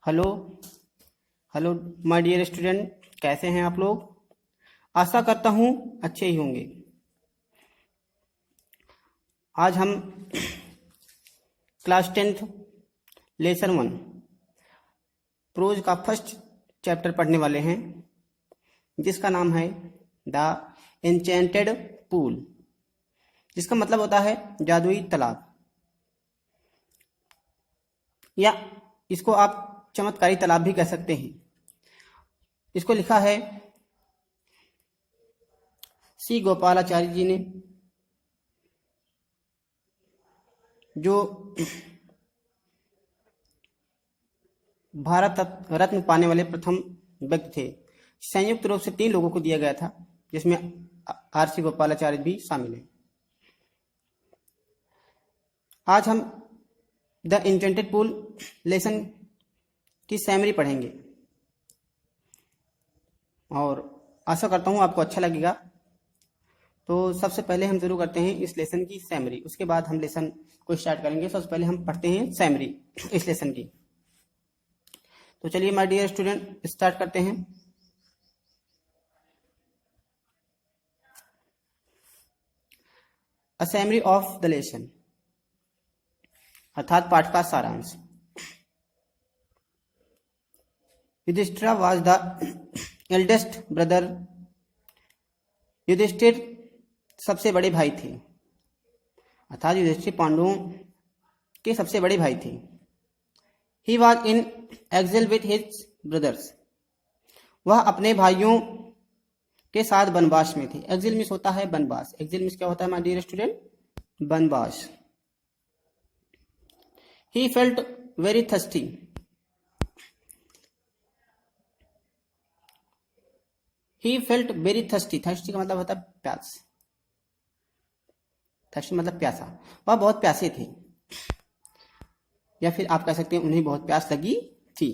Hello hello my dear student, कैसे हैं आप लोग। आशा करता हूँ अच्छे ही होंगे। आज हम क्लास 10th लेसन 1 प्रोज का फर्स्ट चैप्टर पढ़ने वाले हैं, जिसका नाम है द एन्चेंटेड पूल, जिसका मतलब होता है जादुई तालाब, या इसको आप चमत्कारी तालाब भी कह सकते हैं। इसको लिखा है सी गोपालाचार्य जी ने, जो भारत रत्न पाने वाले प्रथम व्यक्ति थे। संयुक्त रूप से 3 लोगों को दिया गया था, जिसमें आर.सी. गोपालाचार्य भी शामिल है। आज हम द एन्चेंटेड पूल लेसन की समरी पढ़ेंगे और आशा करता हूँ आपको अच्छा लगेगा। तो सबसे पहले हम शुरू करते हैं इस लेसन की समरी, उसके बाद हम लेसन को स्टार्ट करेंगे। सबसे पहले हम पढ़ते हैं समरी इस लेसन की। तो चलिए माय डियर स्टूडेंट, स्टार्ट करते हैं। A summary of the lesson, अर्थात पाठ का सारांश। Yudhishthir was the eldest brother. Yudhishthir सबसे बड़े भाई थे, अर्थात युधिष्ठिर पांडवों के सबसे बड़े भाई थे। He was in exile with his brothers, वह अपने भाइयों के साथ वनवास में थे। एक्सिल मीन्स होता है वनवास। एक्सिल मीन्स क्या होता है माय डियर स्टूडेंट? वनवास। He felt very thirsty, he felt very thirsty. Thirsty का मतलब होता है प्यास। थर्स्टी मतलब प्यासा। वह बहुत प्यासे थे, या फिर आप कह सकते हैं उन्हें बहुत प्यास लगी थी।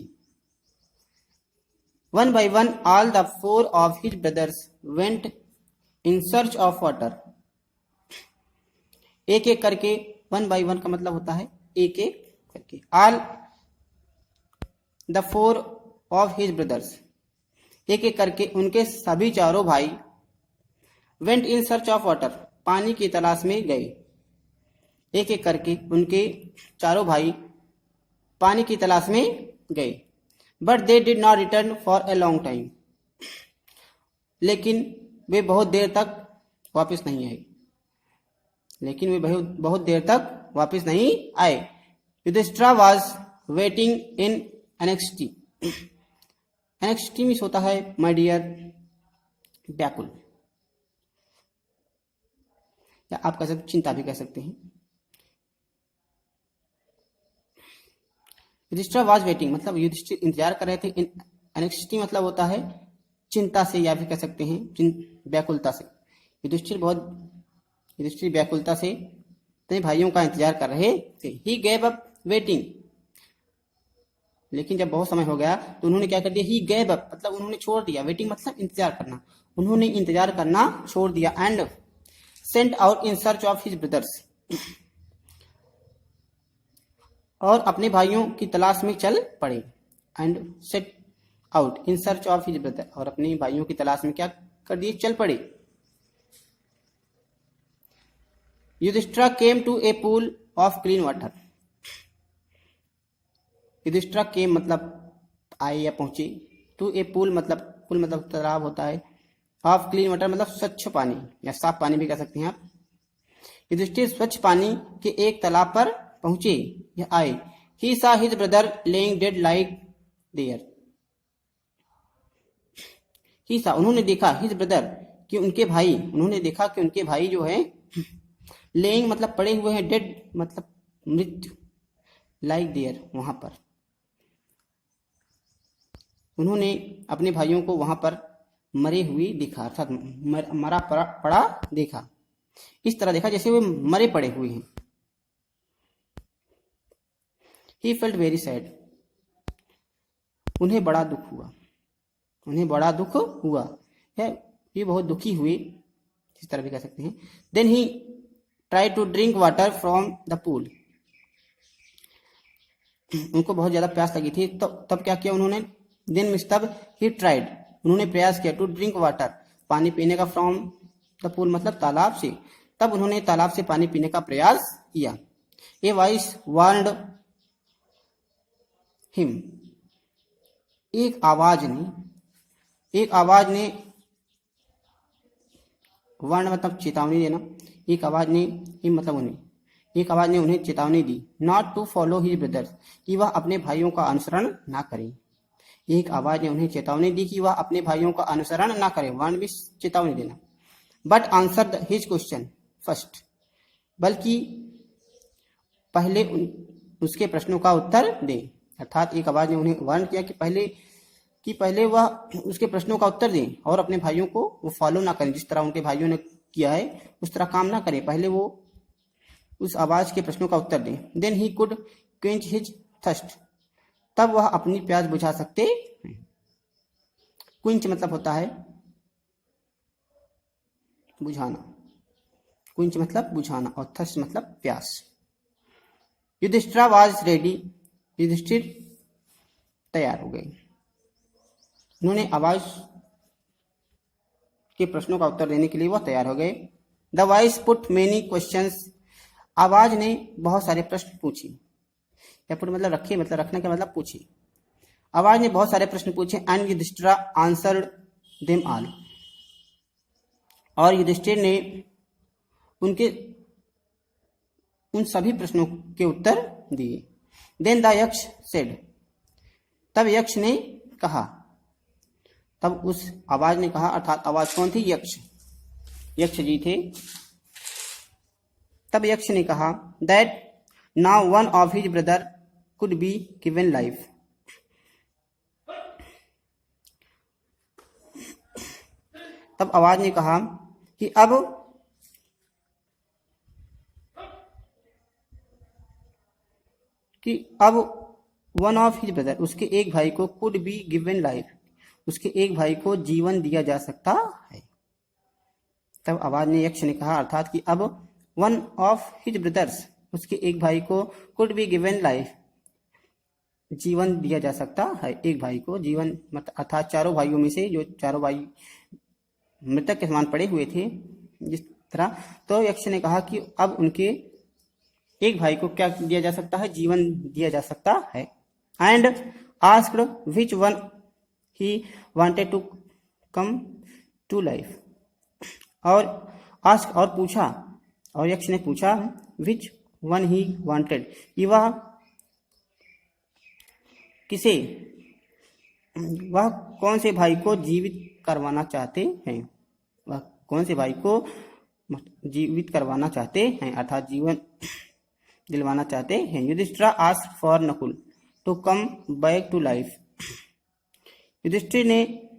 One by one all the 4 of his brothers went in search of water. एक एक करके, वन बाई वन का मतलब होता है एक एक करके। All the 4 of his brothers, एक एक करके उनके सभी चारों भाई went in search of water, पानी की तलाश में गए। एक एक करके उनके चारों भाई पानी की तलाश में गए। But they did not return for a long time, लेकिन वे बहुत देर तक वापस नहीं आए। लेकिन वे बहुत देर तक वापस नहीं आए। Yudhishthir was waiting in anxiety. Anxiety means होता है माय डियर व्याकुल, या आप कह सकते चिंता भी कह सकते हैं। युधिष्ठिर वाज वेटिंग मतलब युधिष्ठिर इंतजार कर रहे थे। इन एनेक्सिटी मतलब होता है चिंता से, या फिर कह सकते हैं व्याकुलता से। युधिष्ठिर व्याकुलता से अपने भाइयों का इंतजार कर रहे थे। ही गेव अप वेटिंग, लेकिन जब बहुत समय हो गया तो उन्होंने क्या कर दिया? ही गेव अप मतलब उन्होंने छोड़ दिया। वेटिंग मतलब इंतजार करना। उन्होंने इंतजार करना छोड़ दिया। And sent out in search of his brothers, और अपने भाइयों की तलाश में चल पड़े। And set out in search of his brother, और अपने भाइयों की तलाश में क्या कर दिए? चल पड़े। Yudhishthira came to a pool of clean water. Yudhishthira came मतलब आए या पहुंचे। टू ए पूल मतलब तालाब होता है। ऑफ क्लीन वाटर मतलब स्वच्छ पानी या साफ पानी भी कह सकते हैं आप। युधिष्ठिर स्वच्छ पानी के एक तालाब पर पहुंचे या आए। He saw his brother lying dead like there. He saw उन्होंने देखा, हिज ब्रदर कि उनके भाई, उन्होंने देखा कि उनके भाई जो है लेइंग मतलब पड़े हुए हैं, डेड मतलब मृत्यु, लाइक देयर वहां पर। उन्होंने अपने भाइयों को वहां पर मरे हुए देखा, अर्थात मरा पड़ा देखा। इस तरह देखा जैसे वे मरे पड़े हुए हैं। ही फेल्ट वेरी सैड, उन्हें बड़ा दुख हुआ। उन्हें बड़ा दुख हुआ है, ये बहुत दुखी हुए, इस तरह भी कह सकते हैं। Then he try to drink water from the pool, उनको बहुत ज्यादा प्यास लगी थी। तो तब क्या किया उन्होंने, देन मीन्स तब ही ट्राइड, उन्होंने प्रयास किया, टू ड्रिंक वाटर, पानी पीने का, फ्रॉम द पूल मतलब तालाब से। तब उन्होंने तालाब से पानी पीने का प्रयास किया। ए वॉइस वार्नड हिम, एक आवाज ने वार्न मतलब चेतावनी देना, एक आवाज ने, हिम मतलब उन्हें, एक आवाज ने उन्हें चेतावनी दी, not to follow his brothers, कि वह अपने भाइयों का अनुसरण ना करें। एक आवाज ने उन्हें चेतावनी दी कि वह अपने भाइयों का अनुसरण ना करें, वार्न भी चेतावनी देना। But answer his question first, बल्कि पहले उसके प्रश्नों का उत्तर दे। अर्थात एक आवाज ने उन्हें वार्न किया कि पहले वह उसके प्रश्नों का उत्तर दें और अपने भाइयों को वो फॉलो ना करें, जिस तरह उनके भाइयों ने किया है उस तरह काम ना करें, पहले वो उस आवाज के प्रश्नों का उत्तर दें। Then he could quench his thirst, तब वह अपनी प्यास बुझा सकते हैं। क्विंच मतलब होता है बुझाना, क्विंच मतलब बुझाना और थर्स्ट मतलब प्यास। युधिष्ठिर वाज रेडी, युधिष्ठिर तैयार हो गए, उन्होंने आवाज के प्रश्नों का उत्तर देने के लिए वह तैयार हो गए। The voice put many questions, आवाज ने बहुत सारे प्रश्न पूछे, या पुट मतलब रखे, मतलब रखने का मतलब पूछे, आवाज ने बहुत सारे प्रश्न पूछे। And Yudhishthira answered them all, और युधिष्ठिर ने उन सभी प्रश्नों के उत्तर दिए। देन द यक्ष सेड, तब यक्ष ने कहा, तब उस आवाज ने कहा, अर्थात आवाज कौन थी, यक्ष जी थे। तब यक्ष ने कहा, that now one of his brother could be given life, तब आवाज ने कहा कि अब वन ऑफ हिज ब्रदर, उसके एक भाई को, कुड बी गिवन लाइफ, उसके एक भाई को जीवन दिया जा सकता है। तब आवाज ने, यक्ष ने कहा, अर्थात कि अब वन ऑफ हिज ब्रदर्स, उसके एक भाई को, कुड बी गिवन लाइफ, जीवन दिया जा सकता है, एक भाई को जीवन, अर्थात चारों भाइयों में से जो चारों भाई मृतक के समान पड़े हुए थे जिस तरह, तो यक्ष ने कहा कि अब उनके एक भाई को क्या दिया जा सकता है, जीवन दिया जा सकता है। And asked which one he wanted to come to life, और आस्क और पूछा, और यक्ष ने पूछा, विच वन ही वांटेड, कि वह किसे, वह कौन से भाई को जीवित करवाना चाहते हैं, वह कौन से भाई को जीवित करवाना चाहते हैं, अर्थात जीवन दिलवाना चाहते हैं। Yudhishthira asked for Nakul to come back to life, Yudhishthira ने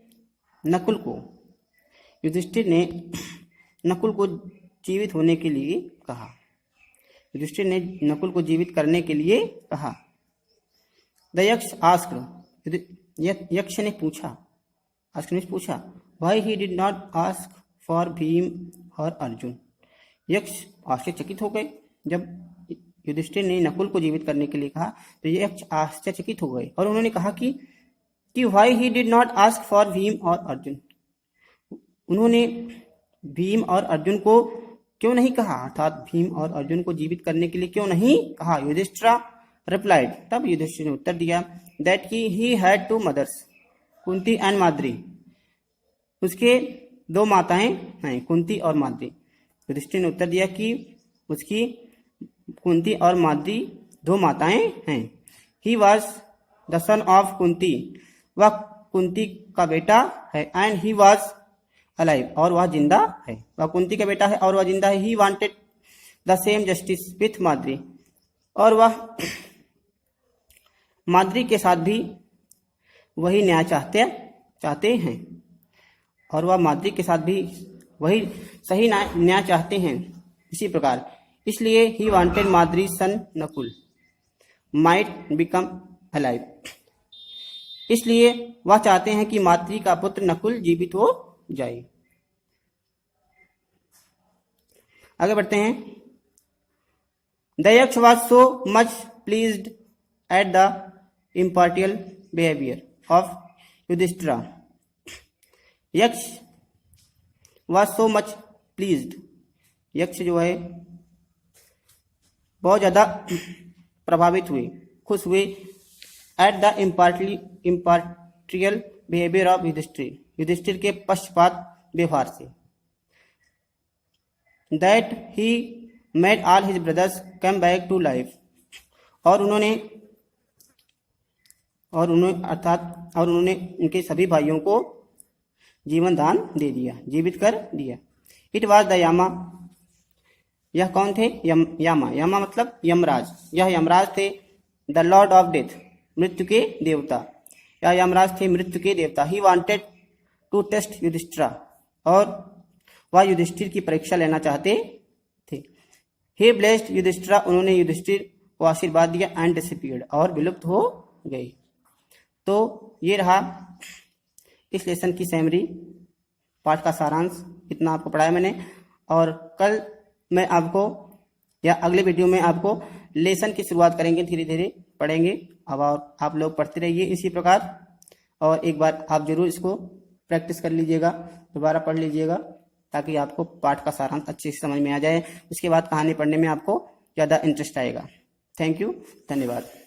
नकुल को जीवित होने के लिए कहा, युधिष्ठिर ने नकुल को जीवित करने के लिए कहा। द यक्ष आस्क्ड, यक्ष ने पूछा, why he did not ask for Bhim और अर्जुन, यक्ष आश्चर्यचकित हो गए। जब युधिष्ठिर ने नकुल को जीवित करने के लिए कहा तो यक्ष आश्चर्यचकित हो गए और उन्होंने कहा कि why he did not ask for Bhim और अर्जुन, उन्होंने भीम और अर्जुन को क्यों नहीं कहा, अर्थात भीम और अर्जुन को जीवित करने के लिए क्यों नहीं कहा। युधिष्ठिर रिप्लाइड, तब युधिष्ठिर ने उत्तर दिया, that he had two mothers, Kunti and Madri, उसके दो माताएं हैं, कुंती और माद्री। युधिष्ठिर ने उत्तर दिया कि उसकी कुंती और माद्री दो माताएं हैं। He was the son of Kunti, वह कुंती का बेटा है। एंड ही वॉज अलाइव, और वह जिंदा है, वह कुंती का बेटा है और वह जिंदा है। He wanted the same justice with Madri, और वह माद्री के साथ भी वही न्याय चाहते हैं, और वह माद्री के साथ भी वही सही न्याय चाहते हैं। इसी प्रकार इसलिए he wanted Madri son Nakul might become alive, इसलिए वह चाहते हैं कि माद्री का पुत्र नकुल जीवित हो जाए। आगे बढ़ते हैं। द यक्ष was so much pleased at the impartial behavior of Yudhishthira. यक्ष was so much pleased. यक्ष जो है बहुत ज्यादा प्रभावित हुए, खुश हुए at the impartial behaviour of Yudhishthira, Yudhishthira के पक्षपात व्यवहार से. That he made all his brothers come back to life. और उन्होंने उनके सभी भाइयों को जीवन दान दे दिया, जीवित कर दिया. इट वॉज द यामा. यह कौन थे? यामा. यामा मतलब यमराज. यह यमराज थे. द लॉर्ड ऑफ डेथ, मृत्यु के देवता. यह यमराज थे मृत्यु के देवता. He wanted to test Yudhishthira. और वह युधिष्ठिर की परीक्षा लेना चाहते थे. He blessed Yudhishthira. उन्होंने युधिष्ठिर को आशीर्वाद दिया. And disappeared. और विलुप्त हो गए. तो ये रहा इस लेसन की समरी, पाठ का सारांश. इतना आपको पढ़ाया मैंने. और कल मैं आपको या अगले वीडियो में आपको लेसन की शुरुआत करेंगे, धीरे धीरे पढ़ेंगे. अब आप लोग पढ़ते रहिए इसी प्रकार. और एक बार आप जरूर इसको प्रैक्टिस कर लीजिएगा, दोबारा पढ़ लीजिएगा, ताकि आपको पाठ का सारांश अच्छे से समझ में आ जाए. उसके बाद कहानी पढ़ने में आपको ज़्यादा इंटरेस्ट आएगा. Thank you. धन्यवाद.